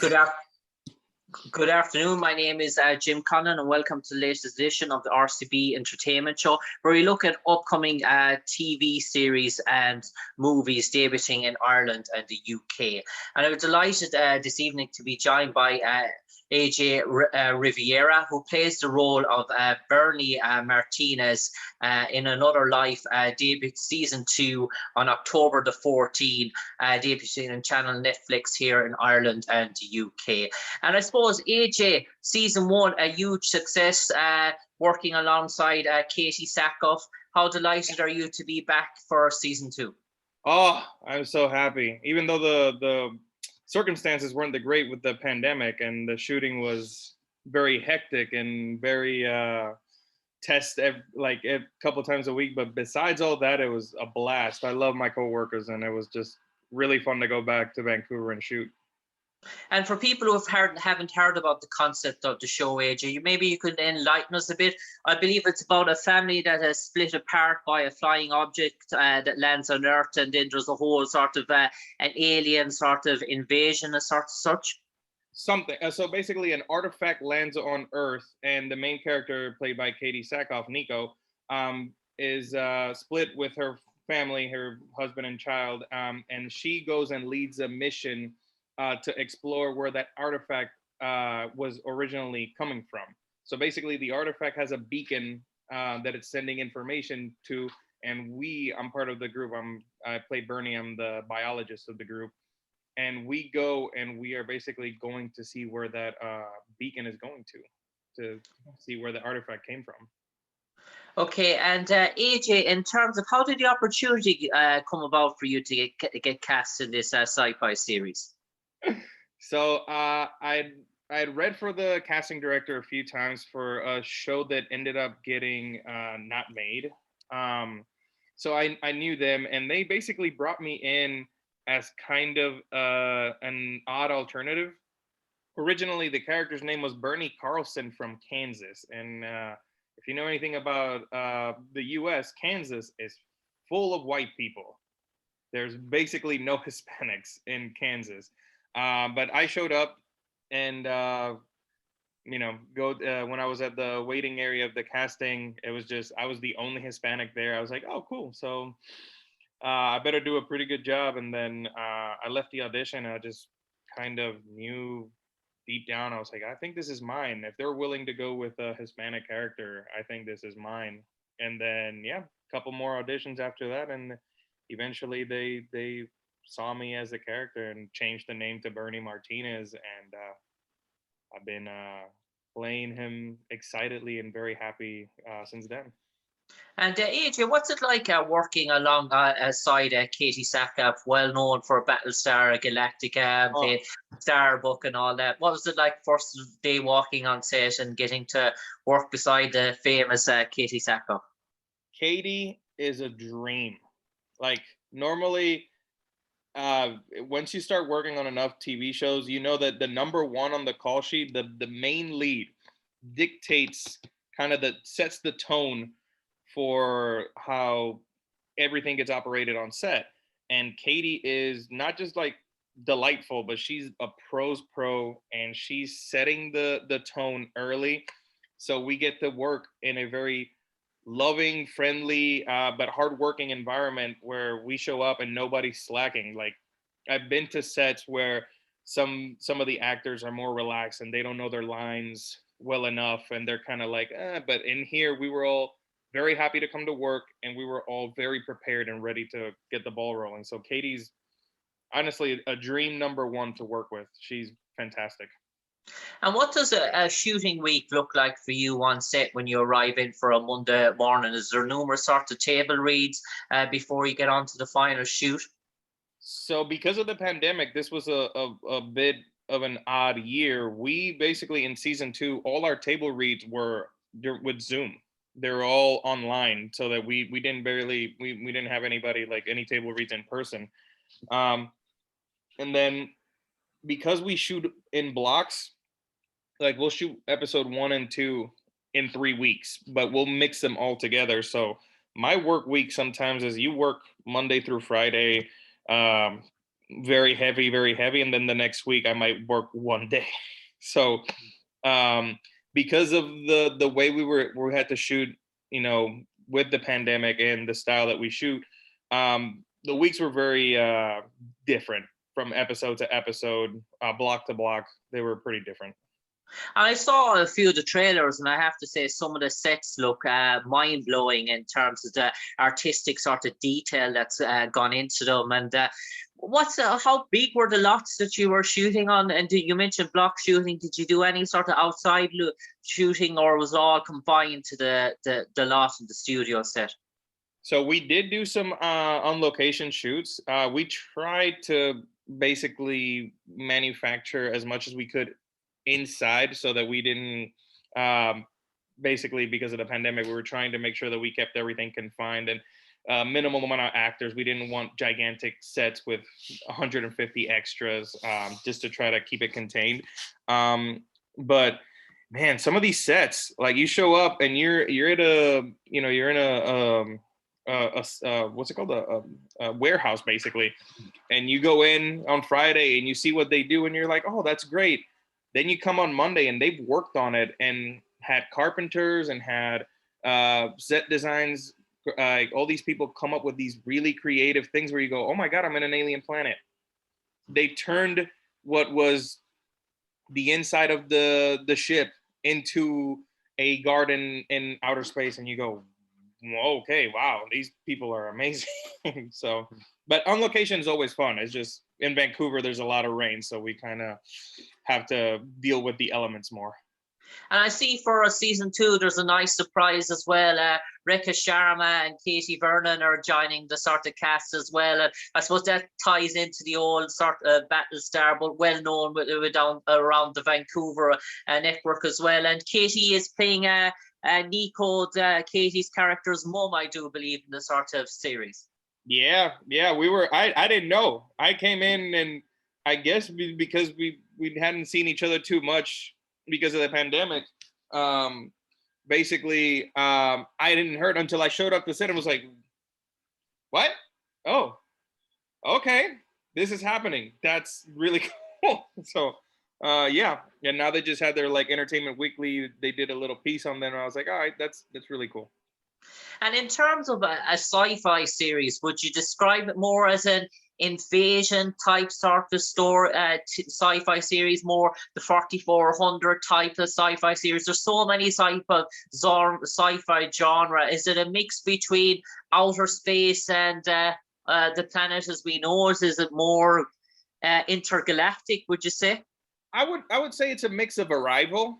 Good, af- Good afternoon. My name is Jim Conlan, and welcome to the latest edition of the RCB Entertainment Show, where we look at upcoming TV series and movies debuting in Ireland and the UK. And I'm delighted this evening to be joined by A.J Riveria, who plays the role of Bernie Martinez in Another Life, debuted season 2 on October the 14th, debuting on channel Netflix here in Ireland and the UK. And I suppose, A.J, season 1, a huge success, working alongside Katie Sackhoff. How delighted are you to be back for season 2? Oh, I'm so happy. Even though the circumstances weren't that great with the pandemic and the shooting was very hectic and very like a couple times a week. But besides all that, it was a blast. I love my coworkers, and it was just really fun to go back to Vancouver and shoot. And for people who haven't heard about the concept of the show, AJ, maybe you could enlighten us a bit. I believe it's about a family that is split apart by a flying object that lands on Earth, and then there's a whole sort of an alien sort of invasion, such. Something. So basically, an artifact lands on Earth, and the main character, played by Katie Sackhoff, Nico, is split with her family, her husband and child, and she goes and leads a mission to explore where that artifact was originally coming from. So basically, the artifact has a beacon that it's sending information to, and I'm part of the group. I play Bernie. I'm the biologist of the group, and we go and we are basically going to see where that beacon is going to see where the artifact came from. Okay, and AJ, in terms of how did the opportunity come about for you to get cast in this sci-fi series? So I had read for the casting director a few times for a show that ended up getting not made. So I knew them, and they basically brought me in as kind of an odd alternative. Originally, the character's name was Bernie Carlson from Kansas, and if you know anything about the U.S., Kansas is full of white people. There's basically no Hispanics in Kansas. But I showed up, and when I was at the waiting area of the casting, it was just I was the only Hispanic there. I was like, oh, cool. So I better do a pretty good job. And then I left the audition, and I just kind of knew deep down, I was like, I think this is mine. If they're willing to go with a Hispanic character, I think this is mine. And then, yeah, a couple more auditions after that, and eventually they saw me as a character and changed the name to Bernie Martinez, and I've been playing him excitedly and very happy since then. And AJ, what's it like working alongside Katie Sackhoff, well known for Battlestar Galactica, Starbuck and all that? What was it like first day walking on set and getting to work beside the famous Katie Sackhoff? Katie is a dream. Like, normally, once you start working on enough TV shows, you know that the number one on the call sheet, the main lead, dictates sets the tone for how everything gets operated on set. And Katie is not just like delightful, but she's a pro's pro, and she's setting the tone early. So we get to work in a very loving, friendly, but hardworking environment where we show up and nobody's slacking. Like, I've been to sets where some of the actors are more relaxed and they don't know their lines well enough, and they're kind of like, but in here we were all very happy to come to work, and we were all very prepared and ready to get the ball rolling. So Katie's honestly a dream number one to work with. She's fantastic. And what does a shooting week look like for you on set when you arrive in for a Monday morning? Is there numerous sorts of table reads before you get on to the final shoot? So because of the pandemic, this was a bit of an odd year. We basically, in season 2, all our table reads were with Zoom. They're all online, so that we didn't have anybody, like, any table reads in person. And then because we shoot in blocks, like, we'll shoot episode 1 and 2 in 3 weeks, but we'll mix them all together. So my work week sometimes is you work Monday through Friday, very heavy, and then the next week I might work one day. So because of the way we had to shoot, you know, with the pandemic and the style that we shoot, the weeks were very different from episode to episode, block to block. They were pretty different. And I saw a few of the trailers, and I have to say some of the sets look mind-blowing in terms of the artistic sort of detail that's gone into them. And how big were the lots that you were shooting on? And you mentioned block shooting. Did you do any sort of outside shooting, or was it all confined to the lot in the studio set? So we did do some on location shoots. We tried to basically manufacture as much as we could inside, so that we didn't basically, because of the pandemic, we were trying to make sure that we kept everything confined and minimum amount of actors. We didn't want gigantic sets with 150 extras, just to try to keep it contained. But man, some of these sets, like you show up and you're at a, you know, you're in a what's it called, a warehouse basically, and you go in on Friday and you see what they do and you're like, oh, that's great. Then you come on Monday and they've worked on it and had carpenters and had set designs. All these people come up with these really creative things where you go, oh my God, I'm in an alien planet. They turned what was the inside of the ship into a garden in outer space, and you go, okay, wow, these people are amazing. So, but on location is always fun. It's just in Vancouver, there's a lot of rain, so we kind of have to deal with the elements more. And I see for season 2, there's a nice surprise as well. Rekha Sharma and Katie Vernon are joining the sort of cast as well. And I suppose that ties into the old sort of Battlestar, but well known down around the Vancouver network as well. And Katie is playing Nico, Katie's character's mom, I do believe, in the sort of series. Yeah, we were. I didn't know. I came in, and I guess because we hadn't seen each other too much because of the pandemic. Basically, I didn't hear it until I showed up to set and was like, "What? Oh, okay, this is happening. That's really cool." So, yeah, and now they just had their like Entertainment Weekly. They did a little piece on them, and I was like, "All right, that's really cool." And in terms of a sci-fi series, would you describe it more as an invasion type sort of story, sci-fi series, more the 4400 type of sci-fi series? There's so many type of sci-fi genre. Is it a mix between outer space and the planet as we know it? Is it more intergalactic, would you say? I would say it's a mix of Arrival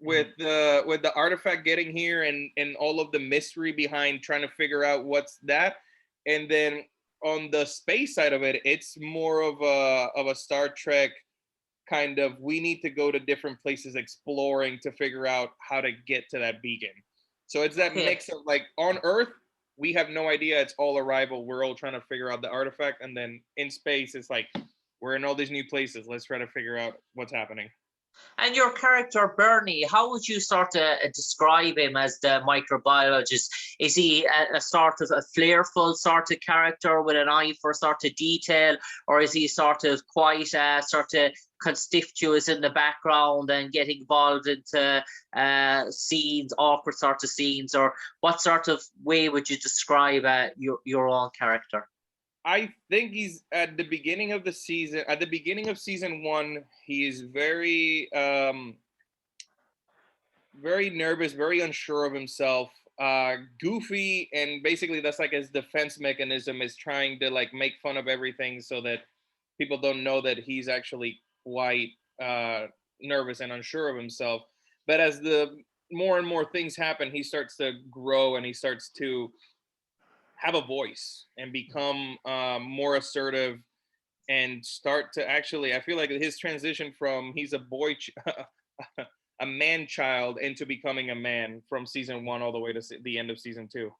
with the artifact getting here and all of the mystery behind trying to figure out what's that. And then on the space side of it, it's more of a Star Trek kind of, we need to go to different places exploring to figure out how to get to that beacon. So it's that mix of like, on Earth, we have no idea, it's all Arrival. We're all trying to figure out the artifact. And then in space, it's like, we're in all these new places. Let's try to figure out what's happening. And your character, Bernie, how would you sort of describe him as the microbiologist? Is he a sort of a flairful sort of character with an eye for sort of detail, or is he sort of quite sort of conspicuous in the background and getting involved into scenes, awkward sort of scenes, or what sort of way would you describe your own character? I think he's at the beginning of the season. At the beginning of season 1, he is very, very nervous, very unsure of himself, goofy, and basically that's like his defense mechanism, is trying to like make fun of everything so that people don't know that he's actually quite nervous and unsure of himself. But as the more and more things happen, he starts to grow and he starts to have a voice and become more assertive and start to actually, I feel like his transition from he's a boy, a man child, into becoming a man from season 1 all the way to the end of season 2.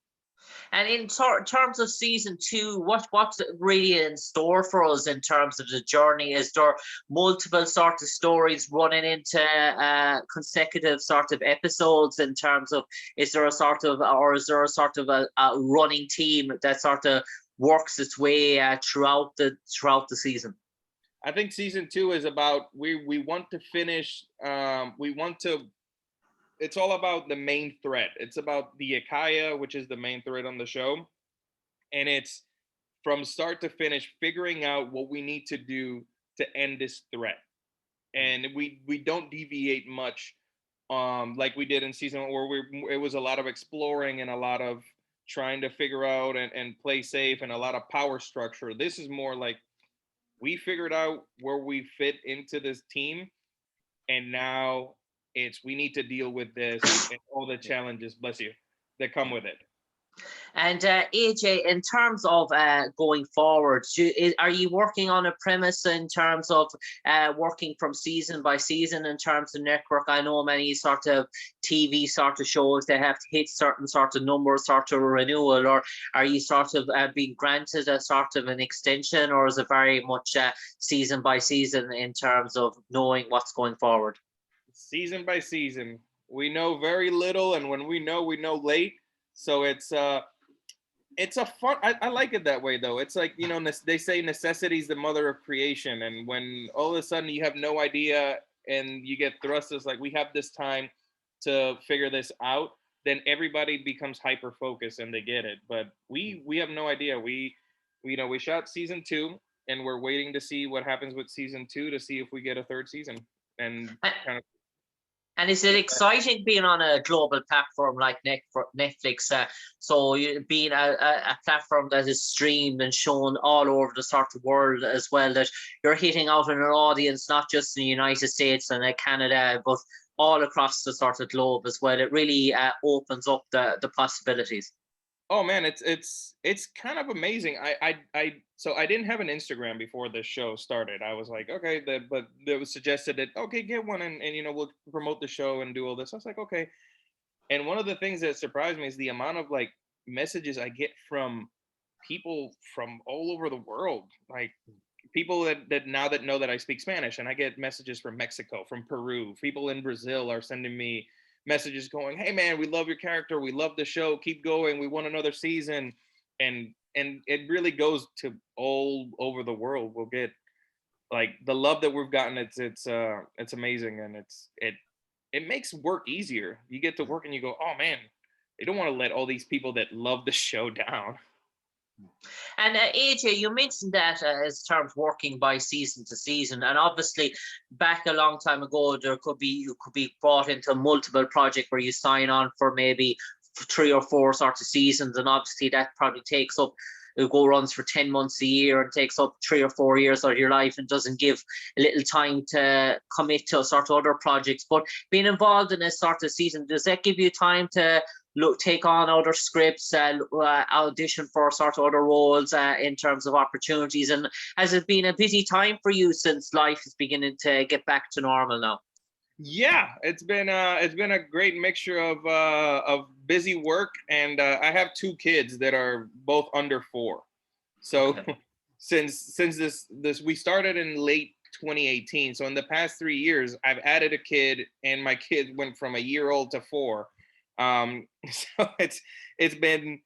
And in terms of season 2, what's really in store for us in terms of the journey? Is there multiple sort of stories running into consecutive sort of episodes? In terms of, is there a sort of a running team that sort of works its way throughout the season? I think season 2 is about we want to finish. It's all about the main thread. It's about the Akaya, which is the main thread on the show, and it's from start to finish figuring out what we need to do to end this threat. And we don't deviate much, like we did in season 1, where it was a lot of exploring and a lot of trying to figure out and play safe and a lot of power structure. This is more like we figured out where we fit into this team, and now we need to deal with this and all the challenges, bless you, that come with it. And AJ, in terms of going forward, are you working on a premise in terms of working from season by season in terms of network? I know many sort of TV sort of shows, they have to hit certain sort of numbers, sort of renewal, or are you sort of being granted a sort of an extension, or is it very much season by season in terms of knowing what's going forward? Season by season. We know very little, and when we know late. So it's a fun. I like it that way though. It's like, you know, they say necessity is the mother of creation, and when all of a sudden you have no idea and you get thrust as like we have this time to figure this out, then everybody becomes hyper focused and they get it. But we have no idea. We shot season 2 and we're waiting to see what happens with season 2 to see if we get a third season and kind of. And is it exciting being on a global platform like Netflix? So being a platform that is streamed and shown all over the sort of world as well, that you're hitting out on an audience, not just in the United States and Canada, but all across the sort of globe as well. It really opens up the possibilities. Oh man, it's kind of amazing. So I didn't have an Instagram before this show started. I was like, okay, but it was suggested that okay, get one and you know, we'll promote the show and do all this. I was like, okay. And one of the things that surprised me is the amount of like messages I get from people from all over the world. Like people that now that know that I speak Spanish, and I get messages from Mexico, from Peru. People in Brazil are sending me messages going, hey man, we love your character, we love the show, keep going, we want another season. And it really goes to all over the world. We'll get like the love that we've gotten. It's amazing, and it makes work easier. You get to work and you go, oh man, they don't want to let all these people that love the show down. And AJ, you mentioned that as terms working by season to season, and obviously back a long time ago, you could be brought into multiple project where you sign on for maybe 3 or 4 sorts of seasons, and obviously that probably takes up. It runs for 10 months a year and takes up 3 or 4 years out of your life and doesn't give a little time to commit to sort of other projects. But being involved in this sort of season, does that give you time to take on other scripts, audition for sort of other roles in terms of opportunities? And has it been a busy time for you since life is beginning to get back to normal now? Yeah, it's been a great mixture of busy work, and I have 2 kids that are both under 4. So okay. since this we started in late 2018, so in the past 3 years I've added a kid, and my kids went from a year old to 4. So it's been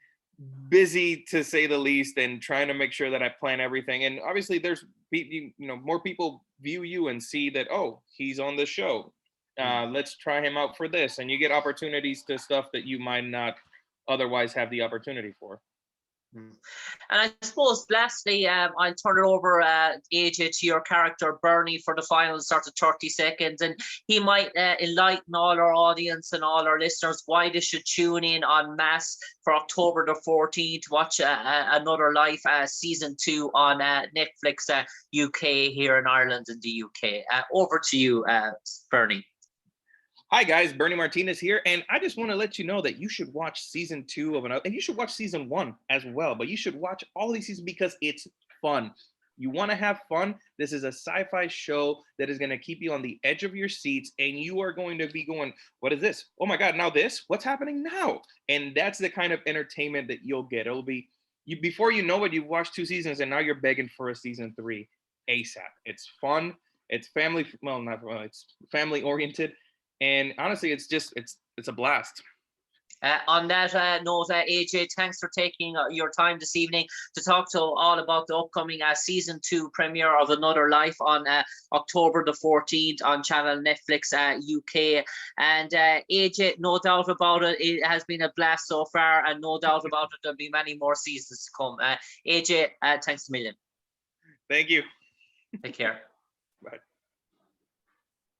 busy to say the least, and trying to make sure that I plan everything. And obviously there's more people view you and see that, oh, he's on the show, let's try him out for this, and you get opportunities to stuff that you might not otherwise have the opportunity for. And I suppose lastly, I'll turn it over, AJ, to your character Bernie for the final sort of 30 seconds, and he might enlighten all our audience and all our listeners why they should tune in en masse for October the 14th to watch Another Life season 2 on Netflix UK here in Ireland and the UK. Over to you, Bernie. Hi guys, Bernie Martinez here, and I just want to let you know that you should watch season 2 of Another, and you should watch season 1 as well, but you should watch all these seasons because it's fun. You want to have fun. This is a sci-fi show that is going to keep you on the edge of your seats, and you are going to be going, what is this? Oh my God, now this? What's happening now? And that's the kind of entertainment that you'll get. It'll be, before you know it, you've watched 2 seasons, and now you're begging for a season 3 ASAP. It's fun. It's family, it's family oriented. And honestly, it's a blast. On that note, AJ, thanks for taking your time this evening to talk to all about the upcoming season 2 premiere of Another Life on October the 14th on channel Netflix UK. And AJ, no doubt about it, it has been a blast so far, and no doubt about it, there'll be many more seasons to come. AJ, thanks a million. Thank you. Take care.